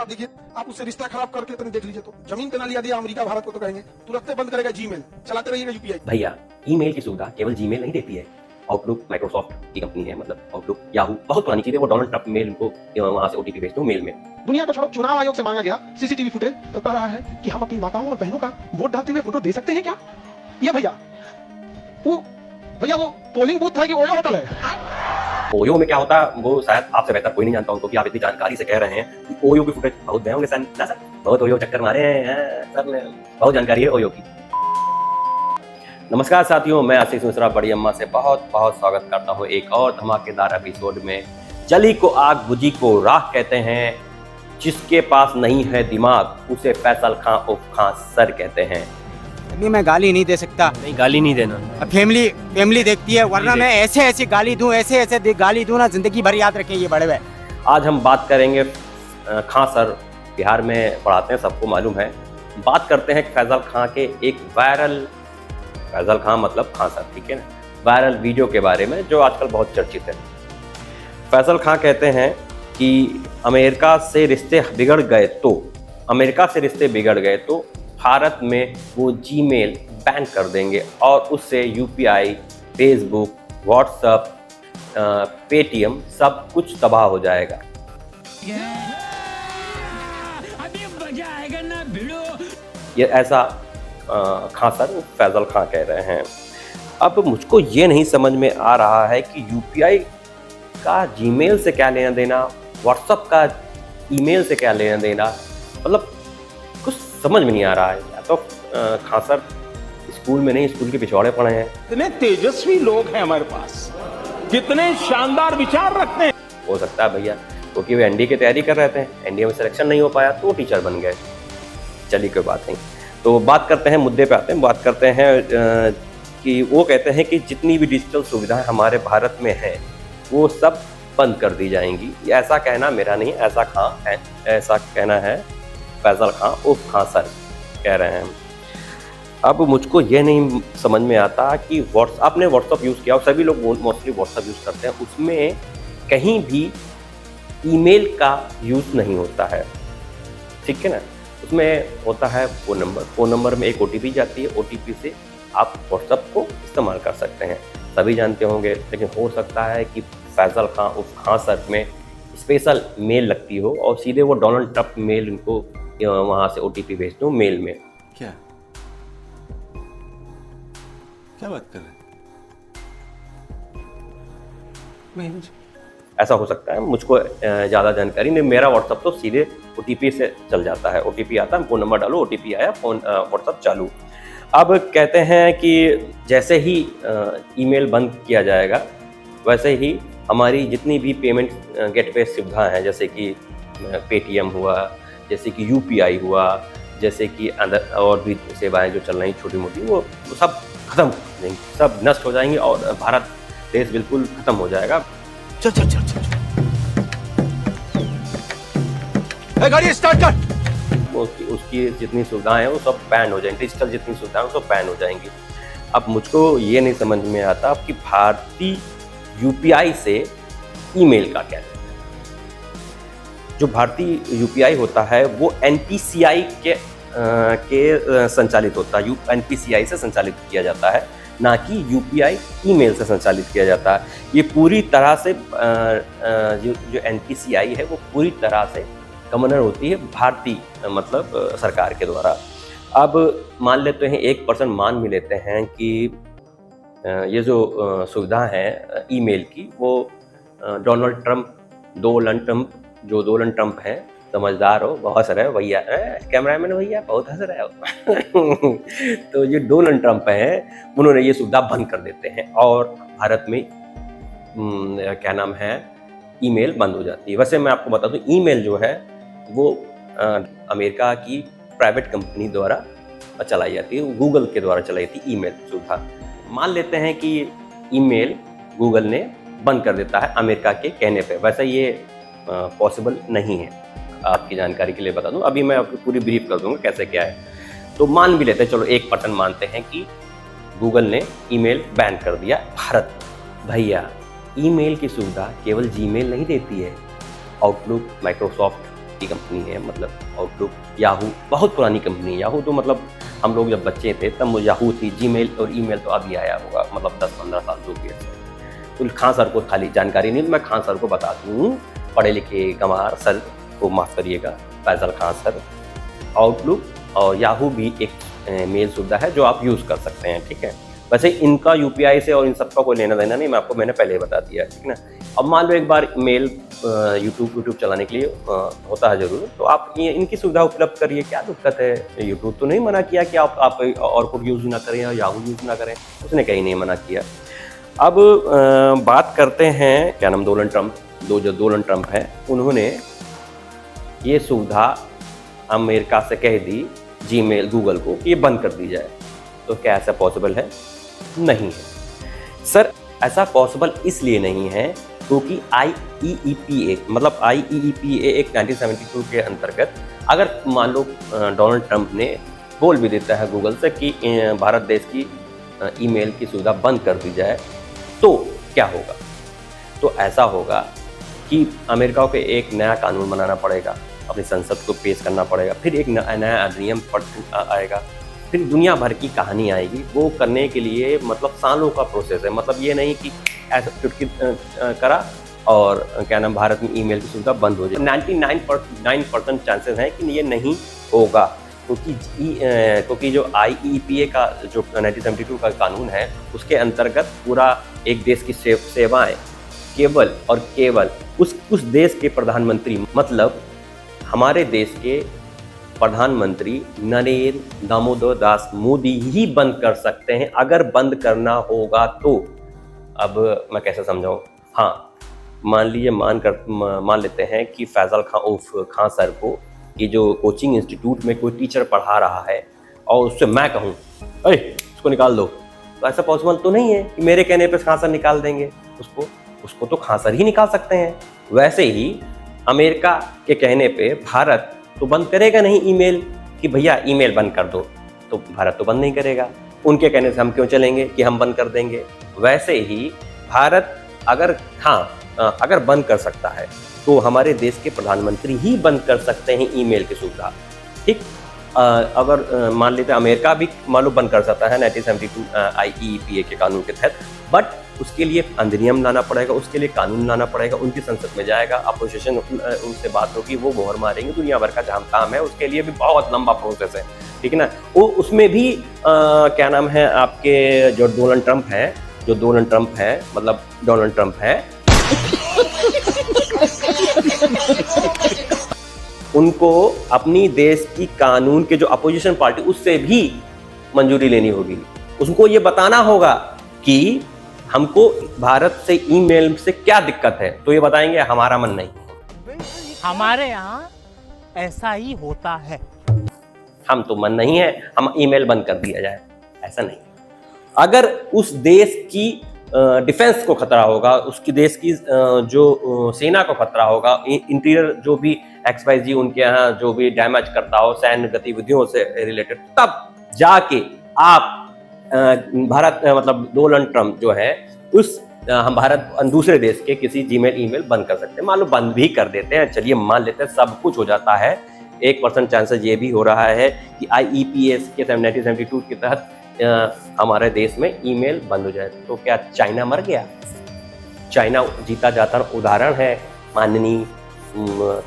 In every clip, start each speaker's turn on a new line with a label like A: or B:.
A: आप देखिए, आप उससे रिश्ता खराब करके तो नहीं देख लीजिए, तो जमीन पे ना लिया दिया अमेरिका भारत को तो कहेंगे तुरंत बंद करेगा जीमेल, चलाते रहिएगा यूपीआई।
B: भैया ईमेल की सुविधा केवल जीमेल नहीं देती है, आउटलुक माइक्रोसॉफ्ट की कंपनी है, मतलब आउटलुक याहू बहुत पुरानी चीज है। वो डोनाल्ड ट्रंप मेल को वहां से ओटीपी भेजते हो मेल में।
A: दुनिया का छोड़ो, चुनाव आयोग से मांगा गया सीसीटीवी फुटेज, तो कह रहा है कि हम अपनी माताओं और बहनों का वोट डालते हुए फोटो दे सकते हैं क्या? ये भैया वो पोलिंग बूथ था कि ओयो होटल है?
B: ओयो में क्या होता है वो शायद आपसे बेहतर कोई नहीं जानता उनको, कि आप इतनी जानकारी से कह रहे हैं कि ओयो की फुटेज बहुत गए होंगे सर, बहुत ओयो चक्कर मारे हैं सर ने, बहुत जानकारी है ओयो की। नमस्कार साथियों, मैं आशीष मिश्रा बड़ी अम्मा से बहुत बहुत स्वागत करता हूँ एक और धमाकेदार एपिसोड में। जली को आग बुझी को राख कहते हैं, जिसके पास नहीं है दिमाग उसे फैसल खां उफ खां सर कहते हैं।
C: अभी मैं गाली नहीं दे सकता।
B: नहीं, गाली नहीं देना।
C: अब फैमिली देखती है, वरना मैं ऐसे गाली दूं, ऐसे गाली दूं ना, जिंदगी भर याद रखें ये बड़े हुए।
B: आज हम बात करेंगे खां सर, बिहार में पढ़ाते हैं, सबको मालूम है। बात करते हैं फैसल खां के एक वायरल, फैसल खां मतलब खां सर, ठीक है ना, वायरल वीडियो के बारे में जो आजकल बहुत चर्चित है। फैसल खां कहते हैं कि अमेरिका से रिश्ते बिगड़ गए तो भारत में वो जीमेल बैन कर देंगे और उससे यूपीआई, फेसबुक, व्हाट्सएप, पेटीएम सब कुछ तबाह हो जाएगा।
D: अभी मजा आएगा ना भिड़ो।
B: ये ऐसा खां सर फैसल खां कह रहे हैं। अब मुझको ये नहीं समझ में आ रहा है कि यूपीआई का जीमेल से क्या लेना देना, व्हाट्सएप का ईमेल से क्या लेना देना, मतलब कुछ समझ में नहीं आ रहा है। या तो खां सर स्कूल में नहीं, स्कूल के पिछवाड़े पड़े हैं।
E: कितने तेजस्वी लोग हैं हमारे पास, कितने शानदार विचार रखते हैं।
B: हो सकता है भैया क्योंकि वे एनडीए की तैयारी कर रहे थे, एनडीए में सिलेक्शन नहीं हो पाया तो टीचर बन गए। चलिए कोई बात नहीं, तो बात करते हैं, मुद्दे पे आते हैं। बात करते हैं कि वो कहते हैं कि जितनी भी डिजिटल सुविधाएं हमारे भारत में हैं वो सब बंद कर दी जाएंगी। ऐसा कहना मेरा नहीं, ऐसा कहना है फैसल खां उफ खां सर कह रहे हैं। अब मुझको ये नहीं समझ में आता कि आपने व्हाट्सअप यूज़ किया, और सभी लोग मोस्टली व्हाट्सअप यूज़ करते हैं, उसमें कहीं भी ईमेल का यूज़ नहीं होता है, ठीक है ना। उसमें होता है फ़ोन नंबर में एक ओटीपी जाती है, ओटीपी से आप व्हाट्सअप को इस्तेमाल कर सकते हैं, सभी जानते होंगे। लेकिन हो सकता है कि फैसल खां उफ खां सर में स्पेशल मेल लगती हो और सीधे वो डोनाल्ड ट्रंप मेल उनको वहाँ से ओटीपी भेजते हो मेल में।
E: क्या बात कर रहे हैं?
B: ऐसा हो सकता है, मुझको ज़्यादा जानकारी नहीं। मेरा व्हाट्सअप तो सीधे ओटीपी से चल जाता है, ओटीपी आता है, फ़ोन नंबर डालो, ओटीपी आया, व्हाट्सअप चालू। अब कहते हैं कि जैसे ही ईमेल बंद किया जाएगा वैसे ही हमारी जितनी भी पेमेंट गेटवे सुविधाएं हैं, जैसे कि पेटीएम हुआ, जैसे कि यूपीआई हुआ, जैसे कि और भी सेवाएं जो चल रही छोटी मोटी, वो सब खत्म हो जाएंगी, सब नष्ट हो जाएंगी और भारत देश बिल्कुल खत्म हो जाएगा।
C: चल गाड़ी स्टार्ट कर।
B: उसकी जितनी सुविधाएं हैं वो सब बैन हो जाएंगी, डिजिटल जितनी सुविधाएं वो सब बैन हो जाएंगी। अब मुझको ये नहीं समझ में आता कि भारतीय यूपीआई से ईमेल का क्या है। जो भारतीय यूपीआई होता है वो एनपीसीआई के संचालित होता है, एनपीसीआई से संचालित किया जाता है, ना कि यूपीआई ईमेल से संचालित किया जाता है। ये पूरी तरह से जो एनपीसीआई है वो पूरी तरह से गवर्नर होती है भारतीय मतलब सरकार के द्वारा। अब मान लेते हैं 1% मान भी लेते हैं कि ये जो सुविधा है ईमेल की वो डोनाल्ड ट्रंप है, समझदार हो, बहुत हंस रहे हो भैया, कैमरामैन भैया बहुत हंस रहे हो तो ये डोनाल्ड ट्रंप हैं, उन्होंने ये सुविधा बंद कर देते हैं और भारत में क्या नाम है, ईमेल बंद हो जाती है। वैसे मैं आपको बता दूं, ईमेल जो है वो अमेरिका की प्राइवेट कंपनी द्वारा चलाई जाती है, गूगल के द्वारा चलाई थी ईमेल सुविधा। मान लेते हैं कि ईमेल गूगल ने बंद कर देता है अमेरिका के कहने पे, वैसे ये पॉसिबल नहीं है। आपकी जानकारी के लिए बता दूं, अभी मैं आपको पूरी ब्रीफ कर दूंगा कैसे क्या है। तो मान भी लेते हैं, चलो 1% मानते हैं कि गूगल ने ईमेल बैन कर दिया भारत। भैया ईमेल की सुविधा केवल जीमेल नहीं देती है, आउटलुक, माइक्रोसॉफ्ट, की कंपनी है, मतलब आउटलुक, याहू बहुत पुरानी कंपनी है। याहू तो मतलब हम लोग जब बच्चे थे तब वो याहू थी, जीमेल और ईमेल तो अभी आया होगा, मतलब 10-15 साल जो भी है। तो खान सर को खाली जानकारी नहीं, तो मैं खान सर को बता दूँ, पढ़े लिखे गंवार सर को माफ़ करिएगा, फैजल खान सर। आउटलुक और याहू भी एक मेल सुविधा है जो आप यूज़ कर सकते हैं, ठीक है। वैसे इनका यूपीआई से और इन सबका कोई लेना देना नहीं, मैंने पहले ही बता दिया, ठीक ना। अब मान लो एक बार मेल यूट्यूब चलाने के लिए होता है ज़रूर, तो आप इनकी सुविधा उपलब्ध करिए, क्या दिक्कत है। यूट्यूब तो नहीं मना किया कि आप और को यूज़ ना करें या याहू यूज़ ना करें, उसने कहीं नहीं मना किया। अब बात करते हैं क्या नाम, डोनाल्ड ट्रंप है, उन्होंने ये सुविधा अमेरिका से कह दी जीमेल गूगल को कि ये बंद कर दी जाए। तो क्या ऐसा पॉसिबल है? नहीं है सर, ऐसा पॉसिबल इसलिए नहीं है क्योंकि IEEPA मतलब IEEPA एक 1972 के अंतर्गत अगर मान लो डोनाल्ड ट्रंप ने बोल भी देता है गूगल से कि भारत देश की ईमेल की सुविधा बंद कर दी जाए, तो क्या होगा? तो ऐसा होगा कि अमेरिका को एक नया कानून बनाना पड़ेगा, अपनी संसद को पेश करना पड़ेगा, फिर एक नया अधिनियम आएगा, फिर दुनिया भर की कहानी आएगी। वो करने के लिए मतलब सालों का प्रोसेस है। मतलब ये नहीं कि ऐसा चुटकी करा और क्या नाम भारत में ईमेल की सुविधा बंद हो जाए। 99% चांसेस हैं कि ये नहीं होगा, क्योंकि जो IEEPA का जो 1972 का कानून है उसके अंतर्गत पूरा एक देश की सेवाएं केवल और केवल उस देश के प्रधानमंत्री, मतलब हमारे देश के प्रधानमंत्री नरेंद्र दामोदर दास मोदी ही बंद कर सकते हैं, अगर बंद करना होगा तो। अब मैं कैसे समझाऊं? हाँ, मान लीजिए मान लेते हैं कि फैजल खान सर को कि जो कोचिंग इंस्टीट्यूट में कोई टीचर पढ़ा रहा है और उससे मैं कहूँ अरे उसको निकाल दो, तो ऐसा पॉसिबल तो नहीं है कि मेरे कहने पे खान सर निकाल देंगे उसको तो खान सर ही निकाल सकते हैं। वैसे ही अमेरिका के कहने पे भारत तो बंद करेगा नहीं ईमेल कि भैया ईमेल बंद कर दो, तो भारत तो बंद नहीं करेगा। उनके कहने से हम क्यों चलेंगे कि हम बंद कर देंगे? वैसे ही भारत अगर बंद कर सकता है तो हमारे देश के प्रधानमंत्री ही बंद कर सकते हैं ईमेल की सुविधा, ठीक। अगर मान लेते हैं अमेरिका भी मान लो बंद कर सकता है 1972 IEEPA के कानून के तहत, बट उसके लिए अधिनियम लाना पड़ेगा, उसके लिए कानून लाना पड़ेगा, उनकी संसद में जाएगा, अपोजिशन उनसे बात होगी, वो मोहर मारेंगे, दुनिया भर का जहाँ काम है उसके लिए भी बहुत लंबा प्रोसेस है, ठीक है ना। वो उसमें भी क्या नाम है आपके जो डोनाल्ड ट्रंप है मतलब डोनाल्ड ट्रंप है उनको अपनी देश की कानून के जो अपोजिशन पार्टी उससे भी मंजूरी लेनी होगी। उसको ये बताना होगा कि हमको भारत से ईमेल से क्या दिक्कत है, तो ये बताएंगे हमारा मन नहीं,
F: हमारे यहाँ ऐसा ही होता है,
B: हम तो मन नहीं है, हम ईमेल बंद कर दिया जाए, ऐसा नहीं। अगर उस देश की डिफेंस को खतरा होगा, उसकी देश की जो सेना को खतरा होगा, इंटीरियर जो भी XYZ उनके यहाँ जो भी डैमेज करता हो सैन्य गतिविधियों से रिलेटेड, तब जाके आप भारत मतलब डोनाल्ड ट्रंप जो है उस हम भारत दूसरे देश के किसी जीमेल ईमेल बंद कर सकते हैं। मान लो बंद भी कर देते हैं, चलिए मान लेते हैं सब कुछ हो जाता है, 1% चांसेस ये भी हो रहा है कि IEEPA के 1972 के तहत हमारे देश में ईमेल बंद हो जाए, तो क्या चाइना मर गया? चाइना जीता जाता उदाहरण है माननीय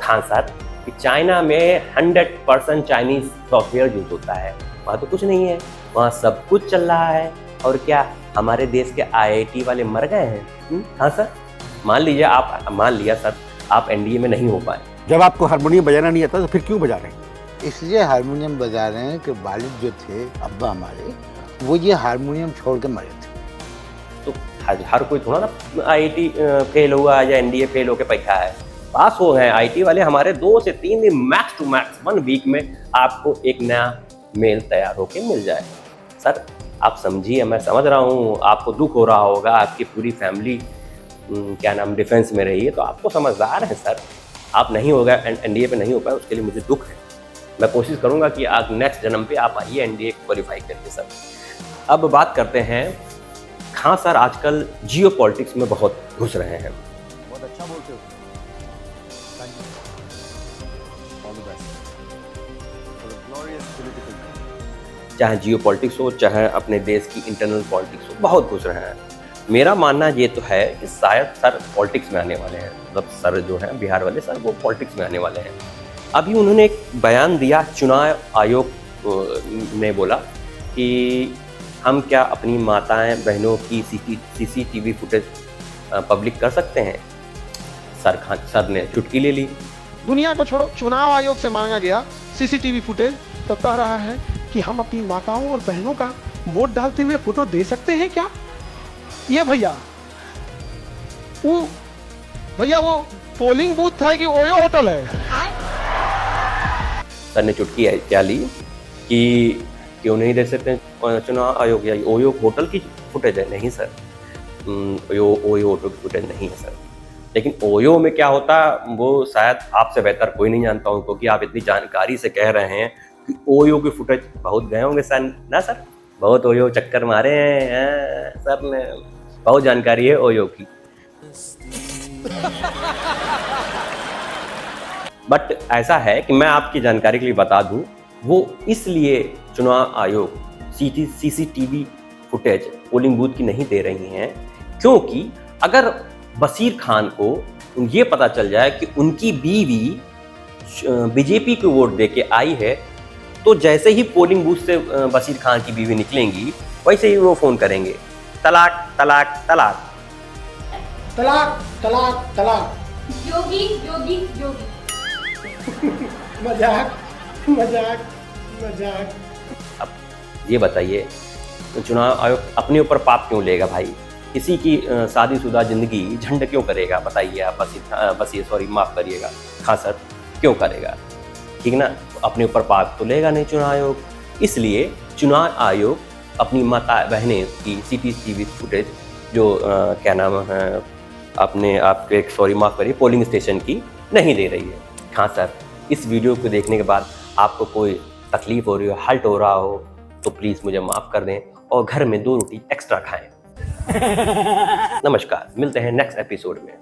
B: खान साहब कि चाइना में 100% चाइनीज सॉफ्टवेयर यूज होता है, वहाँ तो कुछ नहीं है, वहाँ सब कुछ चल रहा है। और क्या हमारे देश के IIT वाले मर गए हैं? हाँ सर, मान लिया सर आप NDA में नहीं हो पाए,
G: जब आपको हारमोनियम बजाना नहीं आता तो फिर क्यों बजा रहे हैं?
H: इसलिए हारमोनियम बजा रहे हैं कि वालिद जो थे अब्बा हमारे, वो ये हारमोनियम छोड़ के मरे थे।
B: तो हर कोई थोड़ा ना IIT फेल हुआ या NDA फेल होकर बैठा है, पास हो गए। IT वाले हमारे 2 से 3 दिन मैक्स टू मैक्स 1 वीक में आपको एक नया मेल तैयार होके मिल जाए। सर आप समझिए, मैं समझ रहा हूँ आपको दुख हो रहा होगा, आपकी पूरी फैमिली क्या नाम डिफेंस में रही है, तो आपको समझदार है सर, आप नहीं हो गए NDA पे नहीं हो पाए, उसके लिए मुझे दुख है। मैं कोशिश करूँगा कि आप नेक्स्ट जन्म पे आप आइए NDA क्वालिफाई करके सर। अब बात करते हैं, खान सर आजकल जियो पॉलिटिक्स में बहुत घुस रहे हैं।
G: बहुत अच्छा बोलते हो।
B: चाहे जियो पॉलिटिक्स हो, चाहे अपने देश की इंटरनल पॉलिटिक्स हो, बहुत घुस रहे हैं। मेरा मानना ये तो है कि शायद सर पॉलिटिक्स में आने वाले हैं, मतलब सर जो हैं बिहार वाले सर वो पॉलिटिक्स में आने वाले हैं। अभी उन्होंने एक बयान दिया, चुनाव आयोग ने बोला कि हम क्या अपनी माताएं बहनों की सीसीटीवी फुटेज पब्लिक कर सकते हैं। सर ने चुटकी ले ली।
A: दुनिया को छोड़ो, चुनाव आयोग से मांगा गया सीसीटीवी फुटेज, तो कह रहा है कि हम अपनी माताओं और बहनों का वोट डालते हुए फोटो दे सकते हैं क्या? ये भैया वो पोलिंग बूथ था कि ओयो होटल है?
B: सर ने चुटकी क्या ली कि क्यों नहीं दे सकते चुनाव आयोग, या ओयो होटल की फुटेज है? नहीं सर, ओयो होटल की फुटेज नहीं है सर। लेकिन ओयो में क्या होता वो शायद आपसे बेहतर कोई नहीं जानता हूँ, क्योंकि आप इतनी जानकारी से कह रहे हैं कि ओयो की फुटेज बहुत गए होंगे सर ना सर, बहुत ओयो चक्कर मारे हैं सर ने, बहुत जानकारी है ओयो की। बट ऐसा है कि मैं आपकी जानकारी के लिए बता दूं, वो इसलिए चुनाव आयोग सीसीटीवी फुटेज पोलिंग बूथ की नहीं दे रही हैं क्योंकि अगर बशीर खान को ये पता चल जाए कि उनकी बीवी बीजेपी को वोट देके आई है, तो जैसे ही पोलिंग बूथ से बशीर खान की बीवी निकलेंगी वैसे ही वो फोन करेंगे, तलाक तलाक तलाक
A: तलाक तलाक तलाक।
I: योगी योगी योगी।
A: मजाक मजाक मजाक।
B: अब ये बताइए, तो चुनाव आयोग अपने ऊपर पाप क्यों लेगा भाई? किसी की शादीशुदा जिंदगी झंड क्यों करेगा? बताइए आप, बस ये सॉरी माफ़ करिएगा, हाँ सर, क्यों करेगा? ठीक ना, अपने ऊपर पाप तो लेगा नहीं चुनाव आयोग। इसलिए चुनाव आयोग अपनी माता बहनें की सीसीटीवी फुटेज जो क्या नाम है अपने आप एक सॉरी माफ़ करिए पोलिंग स्टेशन की नहीं दे रही है। हाँ सर, इस वीडियो को देखने के बाद आपको कोई तकलीफ हो रही हो, हर्ट हो रहा हो, तो प्लीज़ मुझे माफ़ कर दें और घर में 2 रोटी एक्स्ट्रा खाएं। नमस्कार, मिलते हैं नेक्स्ट एपिसोड में।